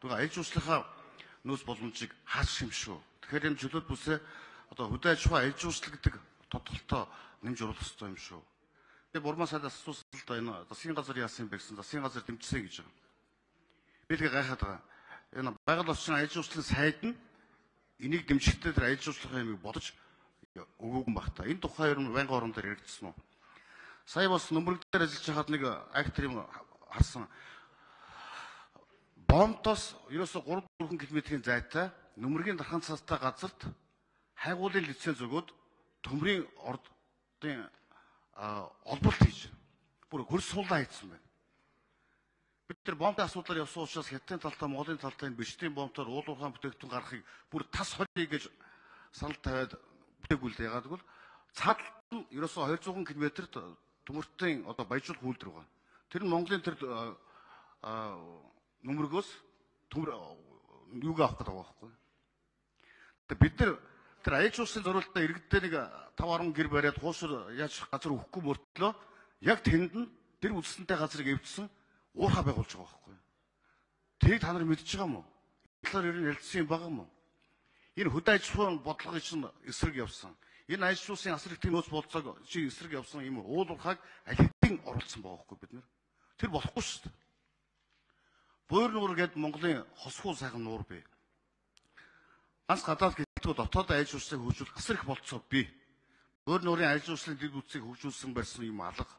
Тэгээ аж үйлчлэхээ нөөц боломжийг хаасах юм шүү. Тэгэхээр энэ чөлөөт бүсээ одоо хөдөө аж ахуй аж үйлчлэл гэдэг тодголтоо нэмж оруулах хэрэгтэй юм шүү. Тэгээ бурмаа сайдаас асуусан л да энэ засгийн газар яасан бэ гэсэн засгийн газар дэмжсэн гэж байгаа. Би тэгээ гайхаад байгаа. Энэ байгаль орчин аж үйлчлэлийн сайд нь энийг дэмжихдээ тэр аж үйлчлэлийн юмыг бодож өгөөгүй байх та. Энэ тухай ер нь байнгын орон дээр яригдсан уу? Сая бас нөмрөг дээр ажиллаж хахад нэг актер юм харсан. Бомтоос ерөөсө 3-4 км-ийн зайтай нөмрөгийн дархан цаастай газарт хайгуулын лиценз өгөөд төмрийн ордын олболт хийж бүр хөрс суулаа хийсэн байна. Бид тэр бомбын асуудлаар явсан учраас хятадын талтай, Монголын талтай энэ бичтийн бомбоор уулуурхаан бүтээгдэхүүн гаргахыг бүр тас холъё гэж санал тавиад бүтээгүй л яагаад гэвэл цаадалт нь ерөөсө 200 км-т төмөртийн одоо баяжуулах үйлдвэр байгаа. Тэр нь Монголын тэр нөмргөөс төмөр юуг авах гэдэг байгаа байхгүй. Тэгээ бид нар тэр аяж улсын зориулалтаа иргэдээ нэг 5-10 гэр бариад хуушир яаж газар өгөхгүй мөртлөө яг тэнд нь тэр үлсэнтэй газрыг эвдсэн уурхаа байгуулж байгаа байхгүй. Тэрийг та нар мэдчихэж байгаа юм уу? Талаар ер нь ярилцсан юм байгаа юм уу? Энэ хөдөө аж ахуйн бодлогын чинь эсрэг явсан. Энэ аж улсын асар их тийм нөөц болцоог чи эсрэг явсан юм уулуурхааг аль хэдийн оруулсан байгаа байхгүй бид нар. Тэр болохгүй шүү дээ. Буур нуур гэдэг Монголын хосхуу сайхан нуур бий. Ганц гадаад гэлтгүү дотоод аж улсыг хөгжүүлэх асар их болцоо бий. Буур нуурын аж улсын дэд бүтцийг хөгжүүлсэн барьсан юм алга.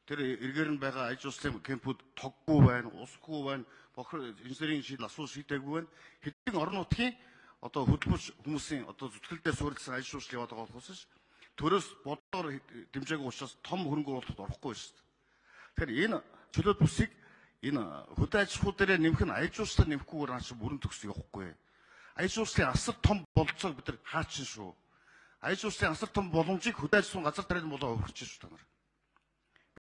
Тэр эргээр нь байгаа аж улсын кемпүүд тоггүй байна, усгүй байна, бохор инженерийн шийдэл асуу шийдэггүй байна. Хэдэн орон нутгийн одоо хөдөлмөрч хүмүүсийн одоо зүтгэлдээ суурилсан аж улсыг яваад байгаа болохоос төрөөс бодлогоор дэмжээгүй учраас том хөрөнгө оруулалт орохгүй шүү дээ. Тэгэхээр энэ чөлөөт бүсийг энэ хөдөө аж ахуй дээр нэмэх нь аж улстай нэмэхгүйгээр наач бүрэн төгс явахгүй. Аж улсын асар том болцоог бид нар хаачин шүү. Аж улсын асар том боломжийг хөдөө аж ахуйн газар тариад болоо өгч шүү та нар.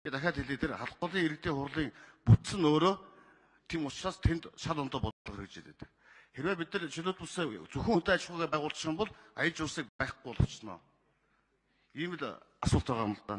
Би дахиад хэлээ тэр халдгалын иргэдийн хурлын бүтц нь өөрөө тийм учраас тэнд шал ондоо бодлого хэрэгжиж байдаг. Хэрвээ бид нар чөлөөт бүсээ зөвхөн хөдөө аж ахуйгаа байгуулчих юм бол аж улсыг байхгүй болгочихно. Ийм л асуулт байгаа юм л да.